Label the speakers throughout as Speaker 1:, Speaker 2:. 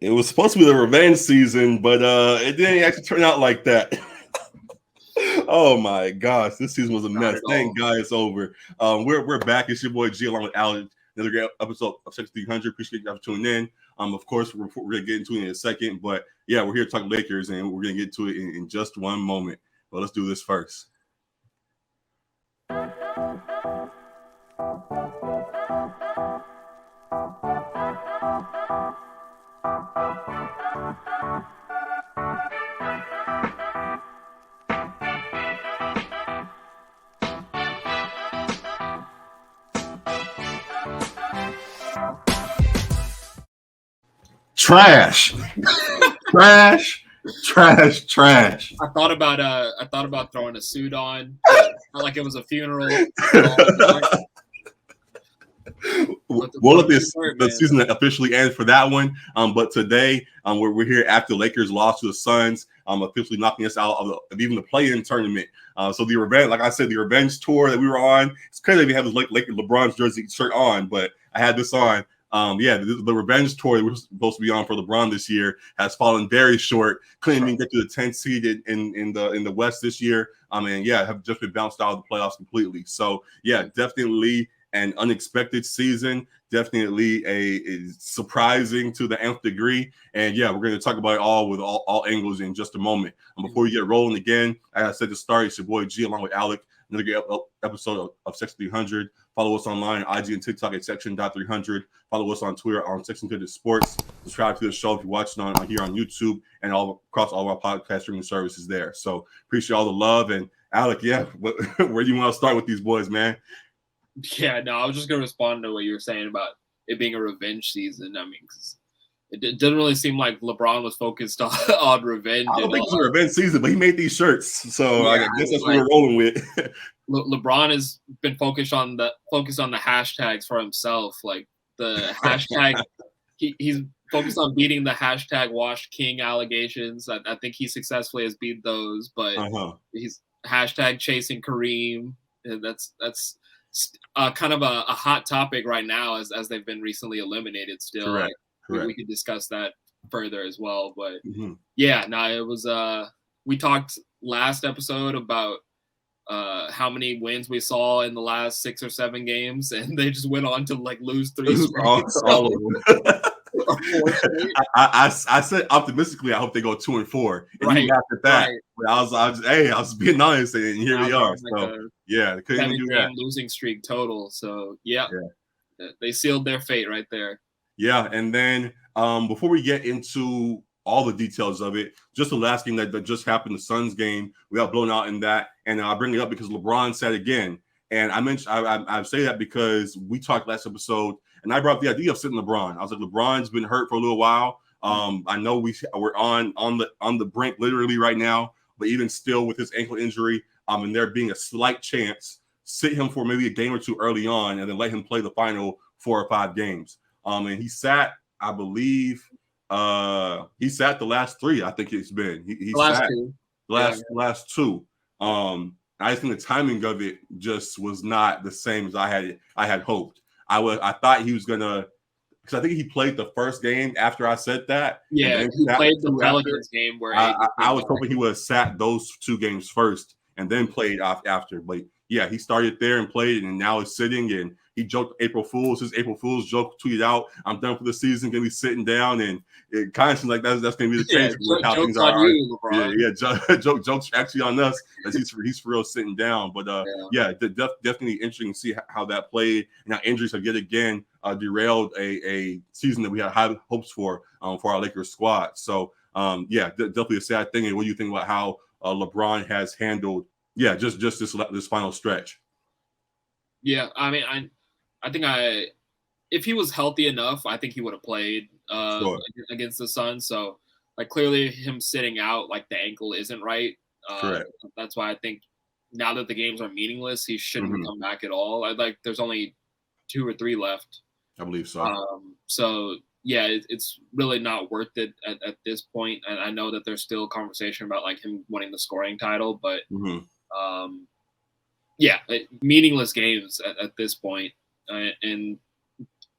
Speaker 1: It was supposed to be the revenge season, but it didn't actually turn out like that. Oh my gosh, this season was a mess. Thank God it's over. We're back. It's your boy G along with Alec. Another great episode of 6300. Appreciate you for tuning in. Of course, we're gonna get into it in a second, but yeah, we're here to talk Lakers, and we're gonna get to it in just one moment. But let's do this first. Trash. Trash.
Speaker 2: I thought about throwing a suit on, like it was a funeral.
Speaker 1: We'll let the season officially end for that one. But today, we're here after Lakers lost to the Suns, officially knocking us out of even the play-in tournament. So the revenge, like I said, the revenge tour that we were on. It's crazy we have this LeBron's jersey shirt on, but I had this on. The revenge tour that we're supposed to be on for LeBron this year has fallen very short. Couldn't even get to the 10th seed in the West this year. Have just been bounced out of the playoffs completely. So definitely an unexpected season. Definitely a surprising to the nth degree. And we're going to talk about it all with all angles in just a moment. Before we get rolling again, as I said to start, it's your boy G along with Alec. Another great episode of Section 300. Follow us online, IG and TikTok at Section.300. Follow us on Twitter on Section 300 Sports. Subscribe to the show if you're watching on here on YouTube and all across all of our podcast streaming services there. So appreciate all the love. And Alec, where do you want to start with these boys, man?
Speaker 2: Yeah, no, I was just going to respond to what you were saying about it being a revenge season. I mean, it didn't really seem like LeBron was focused on revenge.
Speaker 1: I don't think it's a revenge season, but he made these shirts, so I guess that's what we're rolling with.
Speaker 2: LeBron has been focused on the hashtags for himself, like the hashtag. He's focused on beating the hashtag Wash King allegations. I think he successfully has beat those, but he's hashtag chasing Kareem. And that's kind of a hot topic right now as they've been recently eliminated. Still,
Speaker 1: Correct.
Speaker 2: We could discuss that further as well. But it was. We talked last episode about how many wins we saw in the last 6 or 7 games, and they just went on to lose 3 straight.
Speaker 1: All of them. I said optimistically, I hope they go 2 and 4. And even after that, I was being honest, and here we are. So they couldn't even do that.
Speaker 2: Losing streak total. So they sealed their fate right there.
Speaker 1: Yeah, and then before we get into all the details of it, just the last game that just happened, the Suns game, we got blown out in that, and I bring it up because LeBron said again, and I mentioned I say that because we talked last episode, and I brought up the idea of sitting LeBron. I was like, LeBron's been hurt for a little while. I know we're on the brink literally right now, but even still with his ankle injury, and there being a slight chance, sit him for maybe a game or 2 early on, and then let him play the final 4 or 5 games. And he sat, I believe, he sat the last 3. I think it's been he sat the last 2. I think the timing of it just was not the same as I had hoped. I thought he was gonna, because I think he played the first game after I said that.
Speaker 2: Yeah, he played the Pelicans game where
Speaker 1: I was hoping he would have sat those 2 games first and then played after. But he started there and played, and now he's sitting, and he joked April Fools. His April Fools joke tweeted out, "I'm done for the season, gonna be sitting down," and it kind of seems like that's gonna be the case with how things are. Jokes actually on us, as he's for real sitting down. But definitely interesting to see how that played, and how injuries have yet again derailed a season that we had high hopes for our Lakers squad. So definitely a sad thing. And what do you think about how LeBron has handled just this final stretch?
Speaker 2: Yeah, I mean, I think if he was healthy enough, I think he would have played against the Suns. So clearly him sitting out, the ankle isn't right.
Speaker 1: Correct.
Speaker 2: That's why I think now that the games are meaningless, he shouldn't come back at all. There's only 2 or 3 left.
Speaker 1: I believe so.
Speaker 2: It's really not worth it at this point. And I know that there's still conversation about him winning the scoring title, but meaningless games at this point. And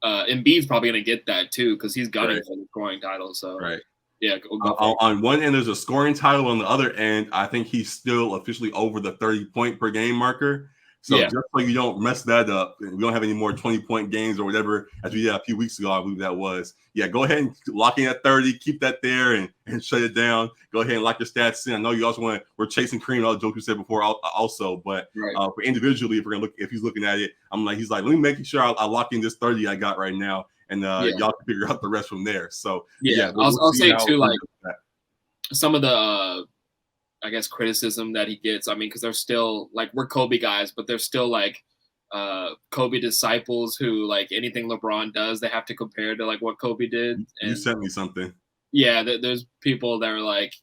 Speaker 2: Embiid's probably going to get that too because he's gunning
Speaker 1: Right.
Speaker 2: for the scoring title. So
Speaker 1: Right.
Speaker 2: Yeah,
Speaker 1: on one end, there's a scoring title. On the other end, I think he's still officially over the 30-point per game marker. So just so you don't mess that up, we don't have any more 20-point games or whatever, as we did a few weeks ago, I believe that was. Yeah, go ahead and lock in at 30, keep that there, and shut it down. Go ahead and lock your stats in. I know you also we're chasing Kareem, all the jokes you said before also, but for individually, if he's looking at it, he's like, let me make sure I lock in this 30 I got right now. And y'all can figure out the rest from there. So
Speaker 2: I'll say too, like some of the I guess criticism that he gets. I mean, because they're still like we're Kobe guys, but they're still like Kobe disciples who like anything LeBron does, they have to compare to like what Kobe did. And
Speaker 1: you sent me something.
Speaker 2: Yeah, there's people that are like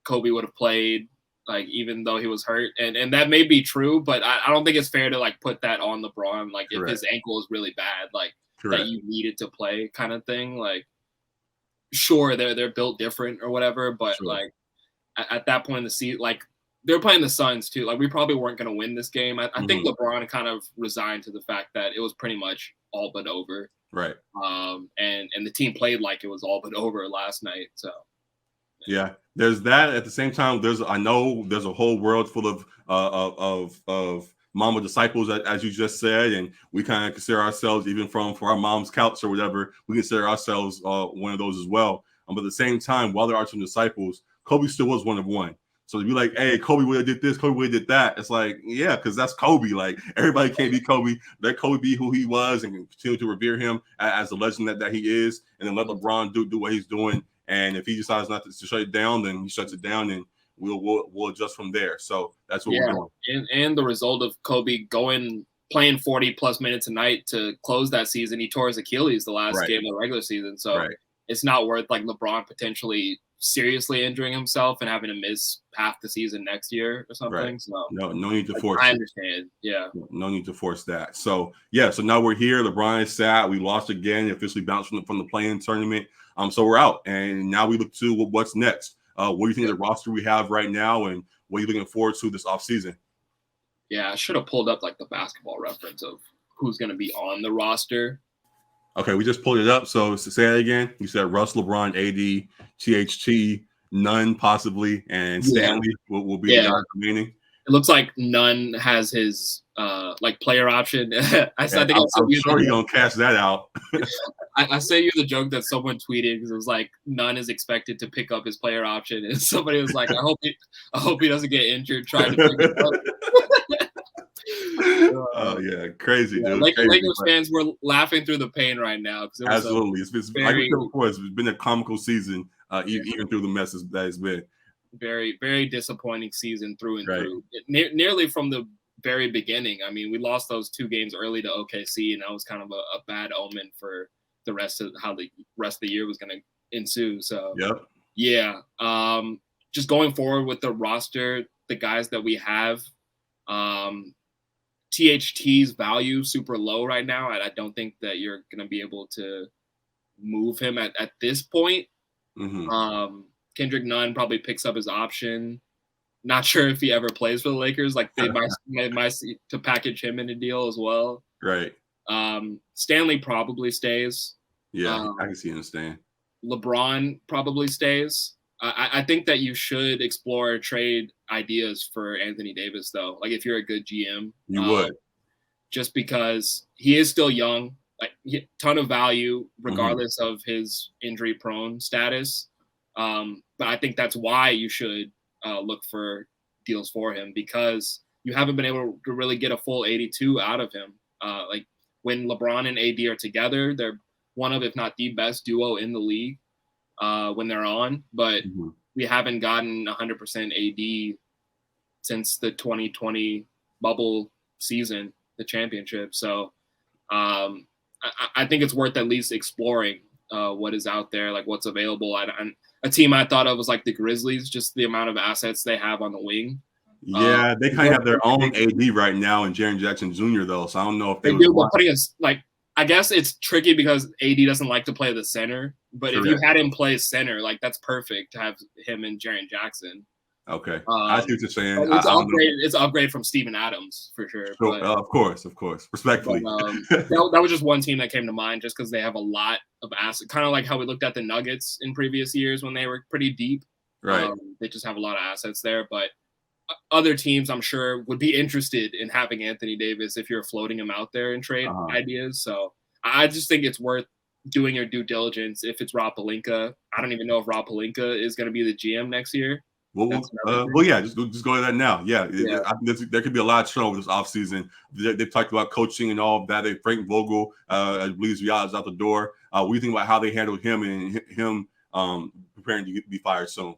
Speaker 2: Kobe would have played like even though he was hurt, and that may be true, but I don't think it's fair to like put that on LeBron. Like if his ankle is really bad, like. That you needed to play kind of thing. Like, sure, they're built different or whatever, but like at that point in the season, like they're playing the Suns too. Like we probably weren't going to win this game. I think LeBron kind of resigned to the fact that it was pretty much all but over.
Speaker 1: Right.
Speaker 2: And the team played like it was all but over last night. So.
Speaker 1: Yeah, there's that. At the same time, I know there's a whole world full of Mama disciples, as you just said, and we kind of consider ourselves, even for our mom's couch or whatever, we consider ourselves one of those as well. But at the same time, while there are some disciples, Kobe still was one of one. So to be like, hey, Kobe would have did this, Kobe would have did that. It's like, yeah, because that's Kobe. Like everybody can't be Kobe. Let Kobe be who he was and continue to revere him as the legend that he is, and then let LeBron do what he's doing. And if he decides not to shut it down, then he shuts it down, and we'll adjust from there. So that's what we're doing.
Speaker 2: And the result of Kobe playing 40+ minutes a night to close that season, he tore his Achilles the last game of the regular season. So it's not worth like LeBron potentially seriously injuring himself and having to miss half the season next year or something.
Speaker 1: Right.
Speaker 2: So
Speaker 1: no need to force.
Speaker 2: I understand. Yeah.
Speaker 1: No need to force that. So so now we're here. LeBron is sad. We lost again. Officially bounced from the play-in tournament. So we're out, and now we look to what's next. What do you think of the roster we have right now, and what are you looking forward to this offseason?
Speaker 2: Yeah, I should have pulled up like the basketball reference of who's going to be on the roster.
Speaker 1: Okay, we just pulled it up. So to say that again, you said Russ, LeBron, AD, THT, Nunn possibly, and Stanley will be the guys remaining.
Speaker 2: It looks like Nunn has his like player option. I'm
Speaker 1: sure he's gonna cash that out.
Speaker 2: I say you the joke that someone tweeted because it was like Nunn is expected to pick up his player option, and somebody was like, I hope he doesn't get injured trying to pick it up.
Speaker 1: Oh yeah, crazy, dude.
Speaker 2: Lakers fans were laughing through the pain right now because
Speaker 1: absolutely, it's been a comical season, even through the messes that it's been.
Speaker 2: Very, very disappointing season through and through. Nearly from the very beginning. I mean, we lost those 2 games early to OKC, and that was kind of a bad omen for the rest of how the rest of the year was going to ensue. So, just going forward with the roster, the guys that we have, THT's value super low right now. I don't think that you're going to be able to move him at this point. Kendrick Nunn probably picks up his option. Not sure if he ever plays for the Lakers. Like they might to package him in a deal as well.
Speaker 1: Right.
Speaker 2: Stanley probably stays.
Speaker 1: Yeah, I can see him staying.
Speaker 2: LeBron probably stays. I think that you should explore trade ideas for Anthony Davis, though. Like if you're a good GM,
Speaker 1: you would.
Speaker 2: Just because he is still young, like ton of value regardless of his injury-prone status. But I think that's why you should look for deals for him because you haven't been able to really get a full 82 out of him. Like when LeBron and AD are together, they're one of, if not the best duo in the league when they're on. But we haven't gotten 100% AD since the 2020 bubble season, the championship. So I think it's worth at least exploring what is out there, like what's available. A team I thought of was like the Grizzlies, just the amount of assets they have on the wing.
Speaker 1: Yeah, they kind of have their own AD right now and Jaren Jackson Jr. though, so I don't know if
Speaker 2: they do. But putting us like, I guess it's tricky because AD doesn't like to play the center. But if you had him play center, like that's perfect to have him and Jaren Jackson.
Speaker 1: Okay, I see what you're saying.
Speaker 2: It's an upgrade from Steven Adams for sure.
Speaker 1: But, of course, respectfully.
Speaker 2: That was just one team that came to mind, just because they have a lot of assets. Kind of like how we looked at the Nuggets in previous years when they were pretty deep.
Speaker 1: Right.
Speaker 2: They just have a lot of assets there, but other teams, I'm sure, would be interested in having Anthony Davis if you're floating him out there in trade ideas. So I just think it's worth doing your due diligence. If it's Rob Pelinka, I don't even know if Rob Pelinka is going to be the GM next year.
Speaker 1: Well, yeah, just go to that now. Yeah. I think there could be a lot of turnover this offseason. They've talked about coaching and all of that. Frank Vogel, I believe, is out the door. What do you think about how they handled him and him preparing to be fired soon?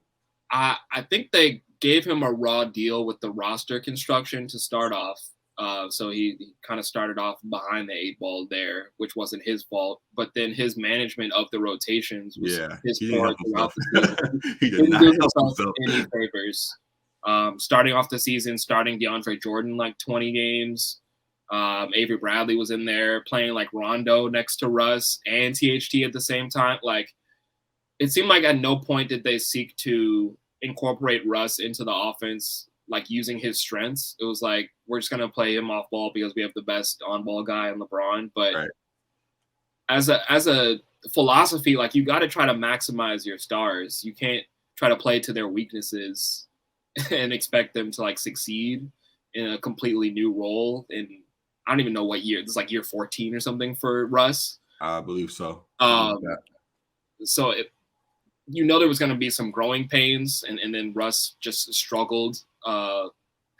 Speaker 2: I think they gave him a raw deal with the roster construction to start off. So he kind of started off behind the 8 ball there, which wasn't his fault. But then his management of the rotations was his fault throughout the season. He didn't do himself any favors. Starting off the season, starting DeAndre Jordan like 20 games. Avery Bradley was in there playing like Rondo next to Russ and THT at the same time. Like, it seemed like at no point did they seek to incorporate Russ into the offense, like using his strengths. It was like, we're just going to play him off ball because we have the best on ball guy in LeBron. But as a philosophy, like, you got to try to maximize your stars. You can't try to play to their weaknesses and expect them to like succeed in a completely new role. And I don't even know what year. It's like year 14 or something for Russ.
Speaker 1: I believe so.
Speaker 2: So there was going to be some growing pains, and then Russ just struggled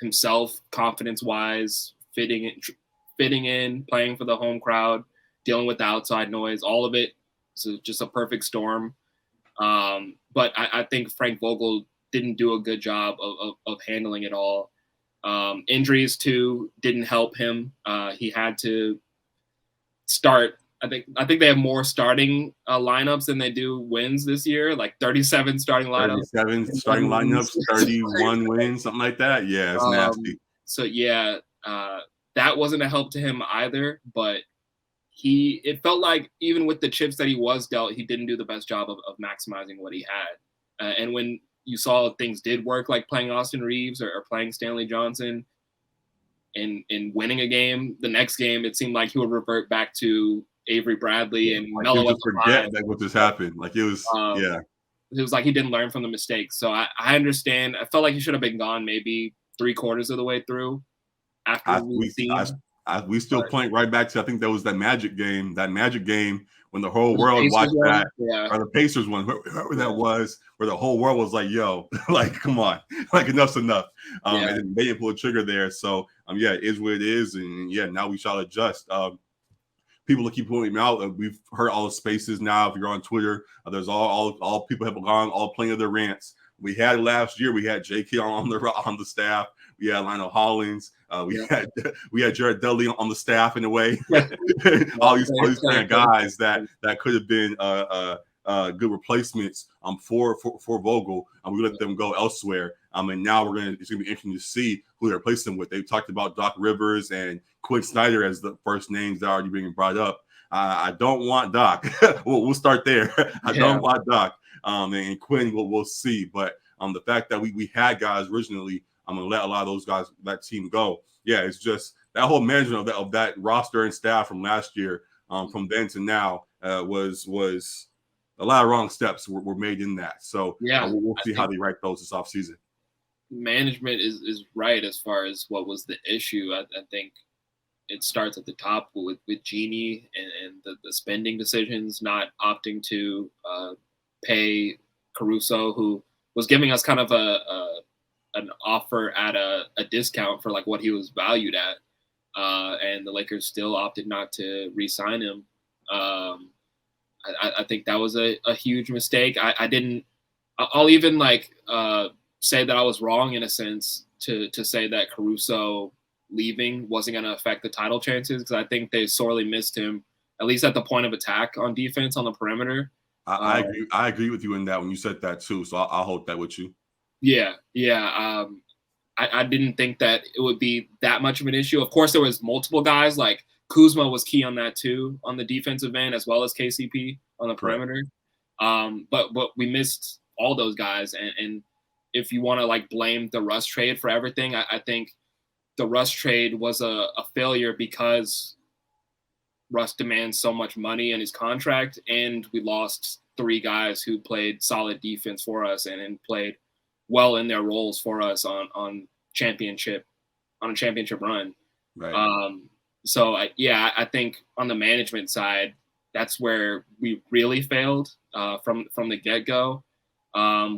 Speaker 2: himself, confidence-wise, fitting in, playing for the home crowd, dealing with the outside noise, all of it. So just a perfect storm. But I think Frank Vogel didn't do a good job of handling it all. Injuries, too, didn't help him. He had to start – I think they have more starting lineups than they do wins this year, like 37 starting lineups.
Speaker 1: 37 starting lineups, 31 wins, something like that. Yeah, it's nasty.
Speaker 2: So, yeah, that wasn't a help to him either. But it felt like even with the chips that he was dealt, he didn't do the best job of maximizing what he had. And when you saw things did work, like playing Austin Reeves or playing Stanley Johnson and winning a game, the next game, it seemed like he would revert back to Avery Bradley and
Speaker 1: like Melo. Forget that what just happened. Like it was,
Speaker 2: It was like he didn't learn from the mistakes. So I understand. I felt like he should have been gone maybe 3/4 of the way through. After
Speaker 1: we still point right back to, I think that was that Magic game when the whole world watched that, or the Pacers one, whoever that was, where the whole world was like, "Yo, like, come on, like enough's enough." And then they didn't pull a trigger there. So it is what it is, and now we shall adjust. People keep pointing out. We've heard all the spaces now. If you're on Twitter, there's all people have gone, all playing their rants. We had last year. We had J.K. on the staff. We had Lionel Hollins. We had Jared Dudley on the staff in a way. all these kind of guys that could have been good replacements for Vogel. We let them go elsewhere. And now it's going to be interesting to see who they replace them with. They've talked about Doc Rivers and Quinn Snyder as the first names that are already being brought up. I don't want Doc. we'll start there. I don't want Doc. And Quinn, we'll see. But the fact that we had guys originally, I'm going to let a lot of those guys, that team go. Yeah, it's just that whole management of that roster and staff from last year, from then to now, was a lot of wrong steps were made in that. So we'll see how they right those this offseason.
Speaker 2: Management is right as far as what was the issue. I think it starts at the top with Genie and the spending decisions, not opting to pay Caruso, who was giving us kind of an offer at a discount for like what he was valued at. And the Lakers still opted not to re-sign him. I think that was a huge mistake. I'll even say that I was wrong in a sense to say that Caruso leaving wasn't going to affect the title chances, because I think they sorely missed him, at least at the point of attack on defense on the perimeter.
Speaker 1: I agree with you in that when you said that too. So I'll hold that with you.
Speaker 2: Yeah. I didn't think that it would be that much of an issue. Of course, there was multiple guys, like Kuzma was key on that too, on the defensive end, as well as KCP on the perimeter. But we missed all those guys, and if you want to like blame the Russ trade for everything, I think the Russ trade was a failure because Russ demands so much money in his contract, and we lost 3 guys who played solid defense for us and played well in their roles for us on a championship run.
Speaker 1: Right.
Speaker 2: So I think on the management side, that's where we really failed from the get-go.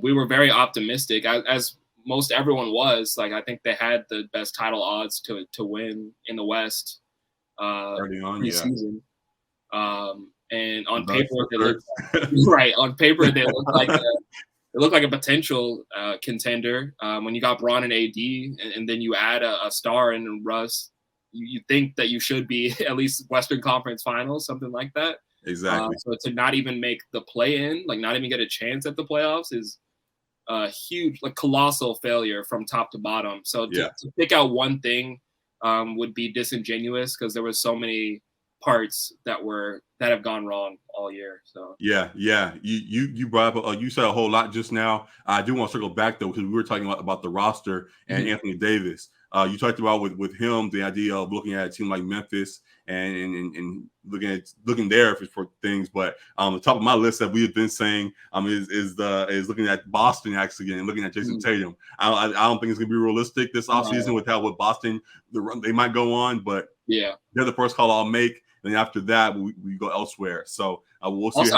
Speaker 2: We were very optimistic, as most everyone was. Like, I think they had the best title odds to win in the West
Speaker 1: Early on,
Speaker 2: preseason. And on
Speaker 1: Bucks,
Speaker 2: paper, they looked right. On paper, they looked like a potential contender. When you got Bron and AD, and then you add a star in Russ, you think that you should be at least Western Conference Finals, something like that.
Speaker 1: Exactly.
Speaker 2: So to not even make the play-in, like not even get a chance at the playoffs, is a huge, like colossal failure from top to bottom. So to pick out one thing would be disingenuous, because there were so many parts that have gone wrong all year. So
Speaker 1: yeah, you brought up you said a whole lot just now. I do want to circle back though, because we were talking about the roster and Anthony Davis. You talked about with him the idea of looking at a team like Memphis and looking there for things. But the top of my list that we have been saying is looking at Boston actually and looking at Jason Tatum. I don't think it's gonna be realistic this offseason with what Boston they might go on, but they're the first call I'll make. And after that, we go elsewhere. So we'll see.
Speaker 2: Also,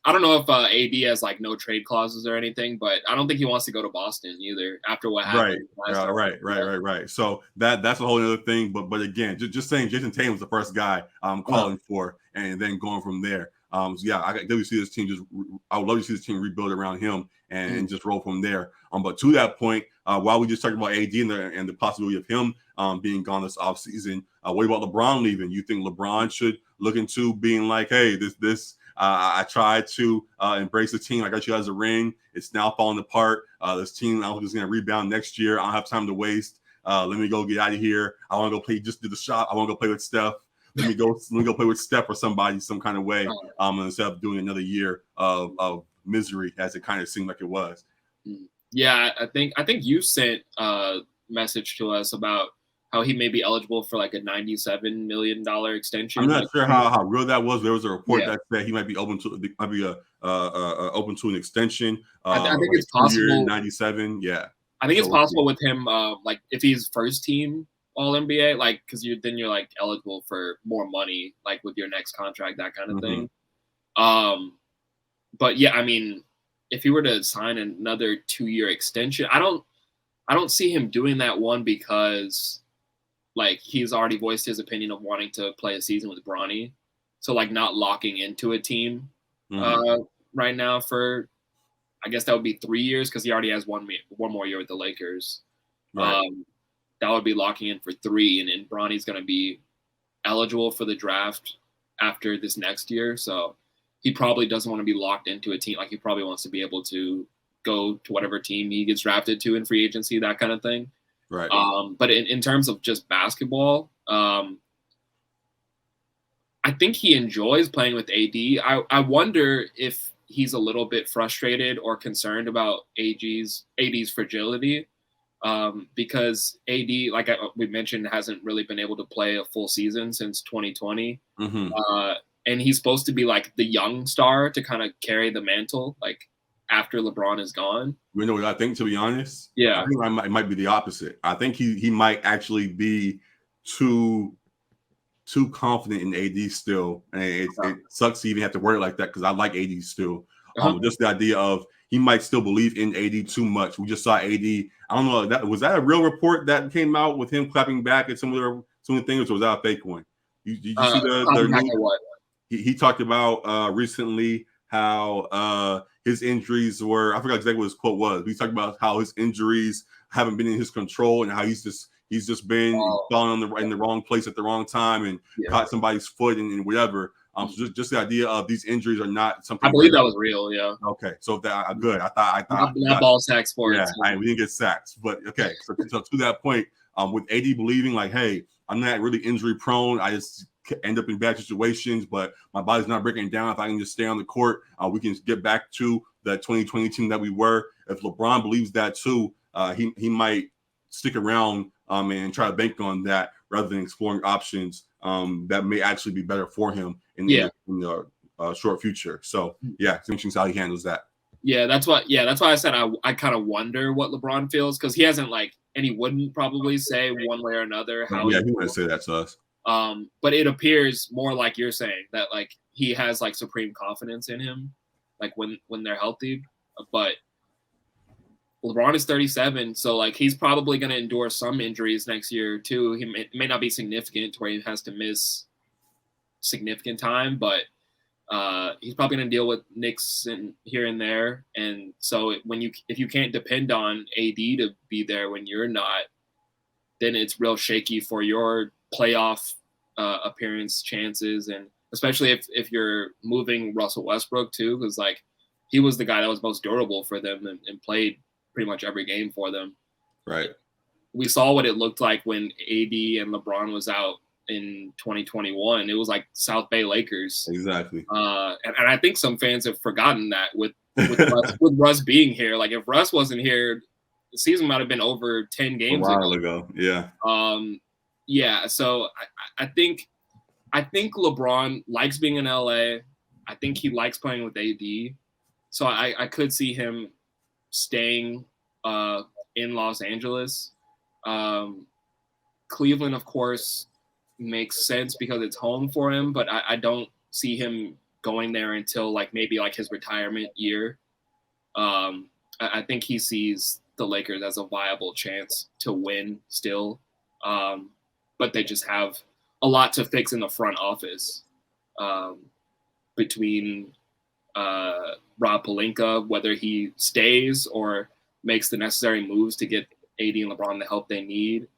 Speaker 2: I don't know if AD has like no trade clauses or anything, but I don't think he wants to go to Boston either after what happened.
Speaker 1: Right. So that's a whole other thing. But again, just saying Jason Tatum was the first guy I'm calling for, and then going from there. I definitely see this team I would love to see this team rebuild around him and just roll from there. But to that point, while we just talked about AD and the possibility of him being gone this offseason, what about LeBron leaving? You think LeBron should look into being like, hey, I tried to embrace the team. I got you guys a ring. It's now falling apart. This team, I'm just going to rebound next year. I don't have time to waste. Let me go get out of here. I want to go play. Just do the shot. I want to go play with Steph. Let me go play with Steph or somebody some kind of way. Instead of doing another year of misery, as it kind of seemed like it was.
Speaker 2: Yeah, I think you sent a message to us about how he may be eligible for like a $97 million extension.
Speaker 1: I'm not sure how real that was. There was a report that said he might be open to open to an extension.
Speaker 2: I think it's possible.
Speaker 1: 97, yeah.
Speaker 2: I think it's possible with him, like if he's first team All NBA, like because you're like eligible for more money, like with your next contract, that kind of thing. But yeah, I mean, if he were to sign another 2-year extension, I don't see him doing that one because like he's already voiced his opinion of wanting to play a season with Bronny. So like not locking into a team right now for, I guess that would be 3 years because he already has one more year with the Lakers.
Speaker 1: Right.
Speaker 2: That would be locking in for 3, and Bronny's going to be eligible for the draft after this next year. So he probably doesn't want to be locked into a team. Like he probably wants to be able to go to whatever team he gets drafted to in free agency, that kind of thing.
Speaker 1: Right.
Speaker 2: But in terms of just basketball, I think he enjoys playing with AD. I wonder if he's a little bit frustrated or concerned about AD's fragility, because AD, like we mentioned, hasn't really been able to play a full season since 2020. And he's supposed to be like the young star to kind of carry the mantle, like after LeBron is gone.
Speaker 1: You know what I think, to be honest?
Speaker 2: Yeah.
Speaker 1: I think it might be the opposite. I think he might actually be too confident in AD still. And it sucks to even have to word it like that because I like AD still. Just the idea of he might still believe in AD too much. We just saw AD. I don't know. Was that a real report that came out with him clapping back at some of the things, or was that a fake one? Did you see the news? He talked about recently how his injuries were. I forgot exactly what his quote was. He talked about how his injuries haven't been in his control and how he's just been falling in the wrong place at the wrong time and caught somebody's foot and whatever. So just the idea of these injuries are not something.
Speaker 2: I believe that was real. Yeah.
Speaker 1: Okay, so that good. I thought
Speaker 2: not ball sack sports.
Speaker 1: Yeah, we didn't get sacks, but okay. So to that point, with AD believing like, hey, I'm not really injury prone. I just end up in bad situations, but my body's not breaking down. If I can just stay on the court, we can get back to that 2020 team that we were. If LeBron believes that too, he might stick around and try to bank on that rather than exploring options that may actually be better for him in the short future. So yeah, it's interesting how he handles that.
Speaker 2: Yeah, that's why I said I kind of wonder what LeBron feels, because he hasn't and he wouldn't probably say one way or another how
Speaker 1: he wouldn't say that to us.
Speaker 2: But it appears more like you're saying that he has supreme confidence in him, when they're healthy. But LeBron is 37, so he's probably going to endure some injuries next year too. It may not be significant to where he has to miss significant time, but he's probably going to deal with nicks here and there. And so if you can't depend on AD to be there when you're not, then it's real shaky for your playoff appearance chances, and especially if you're moving Russell Westbrook too, because he was the guy that was most durable for them and played pretty much every game for them.
Speaker 1: Right.
Speaker 2: We saw what it looked like when AD and LeBron was out in 2021. It was like South Bay Lakers.
Speaker 1: Exactly.
Speaker 2: And I think some fans have forgotten that with Russ being here. If Russ wasn't here, the season might have been over 10 games
Speaker 1: a while ago. Yeah.
Speaker 2: Yeah. So I think LeBron likes being in LA. I think he likes playing with AD. So I could see him staying in Los Angeles. Cleveland, of course, makes sense because it's home for him, but I don't see him going there until maybe his retirement year. I think he sees the Lakers as a viable chance to win still, but they just have a lot to fix in the front office between Rob Pelinka, whether he stays or makes the necessary moves to get AD and LeBron the help they need,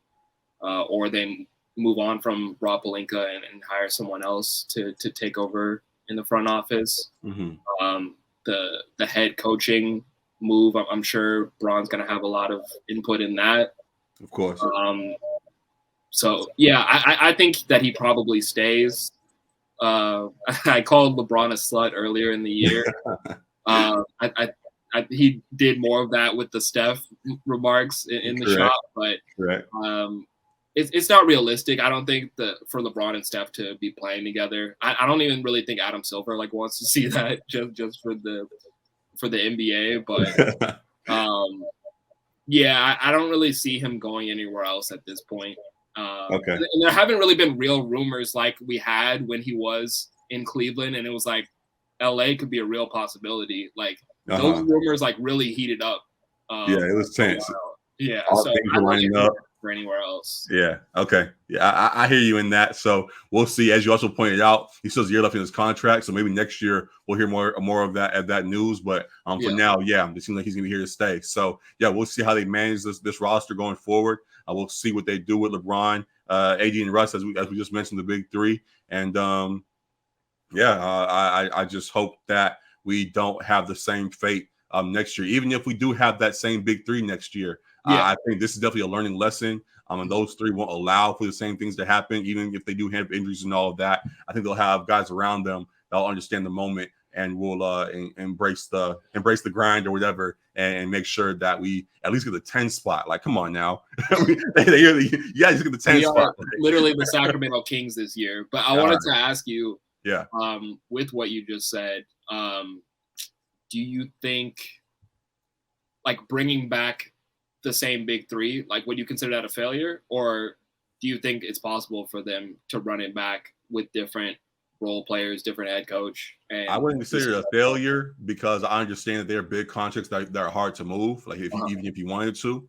Speaker 2: or they move on from Rob Pelinka and hire someone else to take over in the front office.
Speaker 1: Mm-hmm.
Speaker 2: The head coaching move, I'm sure Bron's going to have a lot of input in that.
Speaker 1: Of course.
Speaker 2: So yeah, I think that he probably stays. I called LeBron a slut earlier in the year. He did more of that with the Steph remarks in the shop, but it's not realistic. I don't think for LeBron and Steph to be playing together. I don't even really think Adam Silver wants to see that just for the NBA. But yeah, I don't really see him going anywhere else at this point.
Speaker 1: Okay.
Speaker 2: And there haven't really been real rumors like we had when he was in Cleveland, and it was LA could be a real possibility. Those rumors really heated up.
Speaker 1: Yeah, it was tense.
Speaker 2: Yeah, so I don't up for anywhere else.
Speaker 1: Yeah. Okay. Yeah, I hear you in that. So we'll see. As you also pointed out, he still has a year left in his contract. So maybe next year we'll hear more of that news. But for now, yeah, it seems like he's gonna be here to stay. So yeah, we'll see how they manage this roster going forward. We'll see what they do with LeBron, AD, and Russ, as we just mentioned, the big three. And I just hope that we don't have the same fate next year. Even if we do have that same big three next year, I think this is definitely a learning lesson. And those three won't allow for the same things to happen, even if they do have injuries and all of that. I think they'll have guys around them that'll understand the moment and will embrace the grind or whatever, and make sure that we at least get the 10 spot. Come on now, you guys get the 10 spot.
Speaker 2: Literally the Sacramento Kings this year. But I wanted to ask you, with what you just said, do you think bringing back the same big three, would you consider that a failure, or do you think it's possible for them to run it back with different role players, different head coach? And
Speaker 1: I wouldn't consider it a failure because I understand that they're big contracts that are hard to move, even if you wanted to.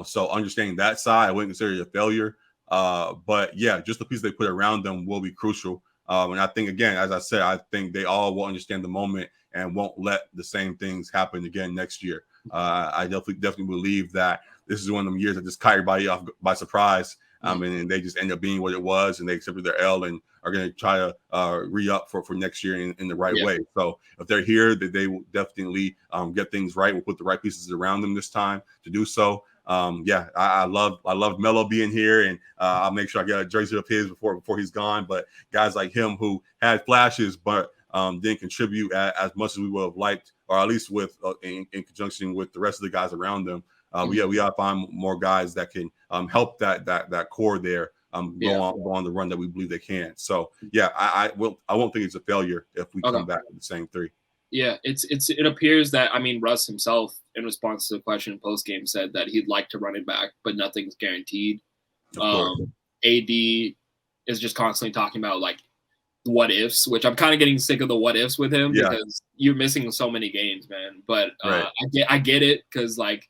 Speaker 1: So understanding that side, I wouldn't consider it a failure. But yeah, just the pieces they put around them will be crucial. And I think, again, as I said, I think they all will understand the moment and won't let the same things happen again next year. I definitely believe that this is one of them years that just caught everybody off by surprise. And they just end up being what it was, and they accepted their L and are going to try to re-up for next year in the right way. So if they're here, they will definitely get things right. We'll put the right pieces around them this time to do so. I love Melo being here, and I'll make sure I get a jersey of his before he's gone. But guys like him who had flashes, but didn't contribute as much as we would have liked, or at least with in conjunction with the rest of the guys around them. We got to find more guys that can help that core there go on the run that we believe they can. So yeah, I won't think it's a failure if we come back with the same three.
Speaker 2: Yeah, it appears that, I mean, Russ himself, in response to the question post game, said that he'd like to run it back, but nothing's guaranteed. AD is just constantly talking about like what ifs, which I'm kind of getting sick of the what ifs with him because you're missing so many games, man. But I get it, because like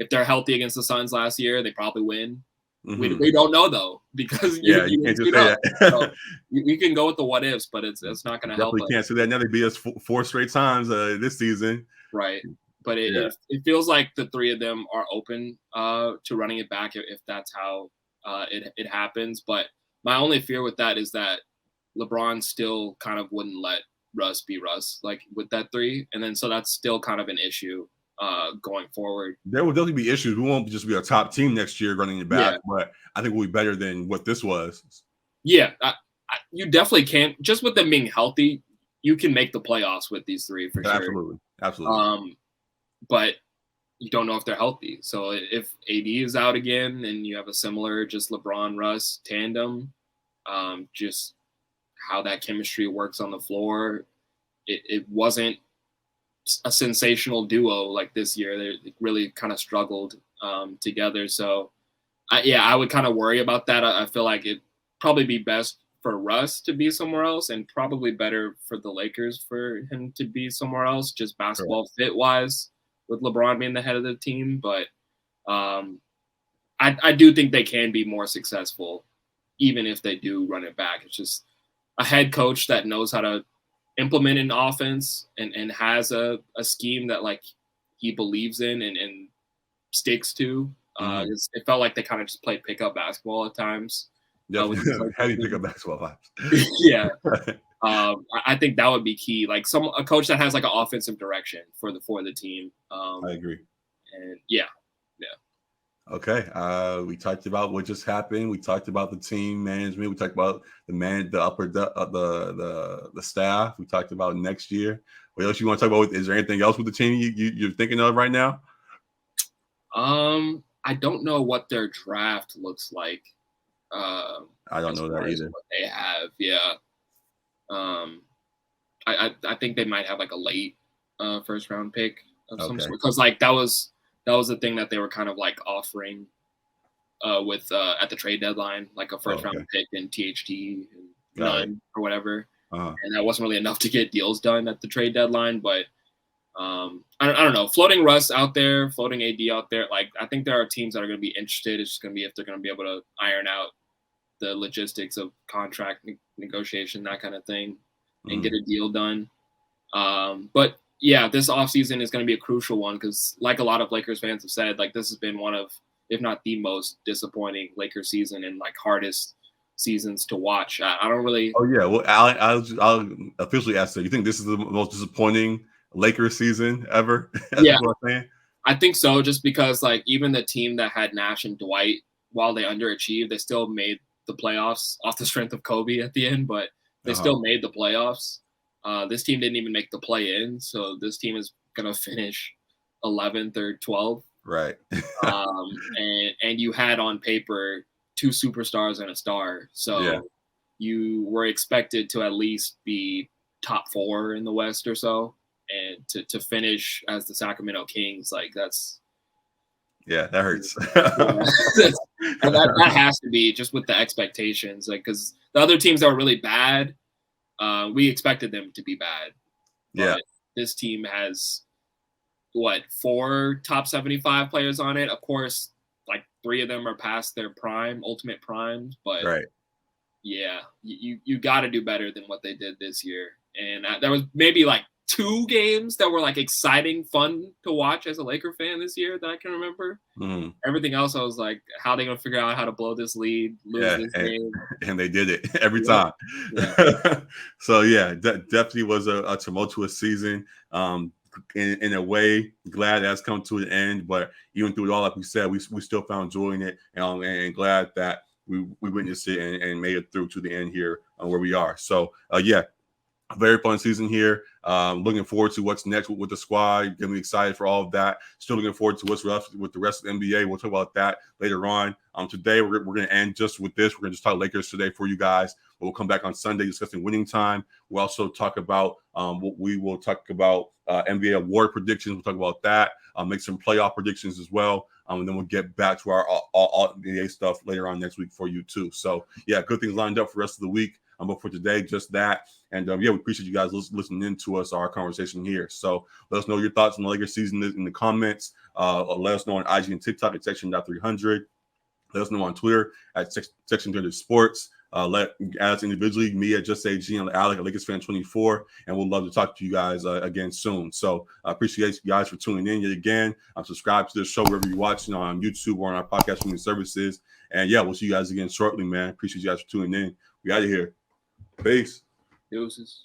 Speaker 2: if they're healthy against the Suns last year, they probably win. We don't know though, because
Speaker 1: you can't just say that.
Speaker 2: So you can go with the what ifs, but it's not going to help.
Speaker 1: Definitely can't say that. Now they beat us 4 straight times this season,
Speaker 2: right? But it feels like the three of them are open to running it back if that's how it happens. But my only fear with that is that LeBron still kind of wouldn't let Russ be Russ, like with that three, and then so that's still kind of an issue going forward.
Speaker 1: There will definitely be issues. We won't just be a top team next year running it back, but I think we'll be better than what this was.
Speaker 2: Yeah, you definitely can't. Just with them being healthy, you can make the playoffs with these three for sure.
Speaker 1: Absolutely.
Speaker 2: But you don't know if they're healthy. So if AD is out again and you have a similar just LeBron-Russ tandem, just how that chemistry works on the floor, it wasn't a sensational duo like this year. They really kind of struggled together. So, I would kind of worry about that. I feel like it'd probably be best for Russ to be somewhere else, and probably better for the Lakers for him to be somewhere else, just basketball fit-wise, with LeBron being the head of the team. But I do think they can be more successful, even if they do run it back. It's just a head coach that knows how to implement an offense and has a scheme that like he believes in and sticks to. It felt like they kind of just played pickup basketball at times.
Speaker 1: How do you pick up basketball vibes?
Speaker 2: Yeah. I think that would be key. Like a coach that has like an offensive direction for the team.
Speaker 1: I agree.
Speaker 2: And
Speaker 1: Okay. We talked about what just happened. We talked about the team management. We talked about the staff. We talked about next year. What else you want to talk about? Is there anything else with the team you're thinking of right now?
Speaker 2: I don't know what their draft looks like.
Speaker 1: I don't know that either.
Speaker 2: What they have, I think they might have like a late first round pick of some sort, because like that was the thing that they were kind of like offering with at the trade deadline, like a first round pick and THT and none or whatever, and that wasn't really enough to get deals done at the trade deadline. But I don't know, floating Russ out there, floating AD out there, like I think there are teams that are going to be interested. It's just going to be if they're going to be able to iron out the logistics of contract negotiation, that kind of thing, and get a deal done. But yeah, this offseason is going to be a crucial one, because like a lot of Lakers fans have said, like this has been one of, if not the most disappointing Lakers season and like hardest seasons to watch. I don't really.
Speaker 1: Oh yeah, well, I'll officially ask that. You think this is the most disappointing Lakers season ever?
Speaker 2: Yeah, I think so. Just because like even the team that had Nash and Dwight, while they underachieved, they still made the playoffs off the strength of Kobe at the end, but they still made the playoffs. This team didn't even make the play-in, so this team is going to finish 11th or 12th.
Speaker 1: Right.
Speaker 2: And you had on paper 2 superstars and a star, so you were expected to at least be top 4 in the West or so, and to finish as the Sacramento Kings, like that's.
Speaker 1: Yeah, that hurts.
Speaker 2: And that has to be just with the expectations, like because the other teams that were really bad, we expected them to be bad.
Speaker 1: Yeah,
Speaker 2: this team has 4 top 75 players on it. Of course, like 3 of them are past their ultimate primes, but yeah, you got to do better than what they did this year. And there was maybe like 2 games that were like exciting, fun to watch as a Laker fan this year that I can remember. Everything else, I was like, how are they going to figure out how to blow this lead, lose this game? And
Speaker 1: they did it every time. Yeah. So yeah, that definitely was a tumultuous season. In a way, glad that's come to an end. But even through it all, like we said, we still found joy in it, and glad that we witnessed it and made it through to the end here where we are. So yeah. a very fun season here. Looking forward to what's next with the squad. Getting excited for all of that. Still looking forward to what's left with the rest of the NBA. We'll talk about that later on. Today we're going to end just with this. We're going to just talk Lakers today for you guys. But we'll come back on Sunday discussing winning time. We'll also talk about we will talk about NBA award predictions. We'll talk about that. Make some playoff predictions as well. And then we'll get back to our all NBA stuff later on next week for you too. So yeah, good things lined up for the rest of the week. But for today, just that. And yeah, we appreciate you guys listening in to us, our conversation here. So let us know your thoughts on the Lakers season in the comments. Let us know on IG and TikTok at section.300. Let us know on Twitter at section300sports. Let us individually, me at Just AG and Alec at Lakers Fan 24. And we'll love to talk to you guys again soon. So I appreciate you guys for tuning in yet again. Subscribe to the show wherever you're watching on YouTube or on our podcast streaming services. And yeah, we'll see you guys again shortly, man. Appreciate you guys for tuning in. We out of here. Peace.
Speaker 2: Deuces.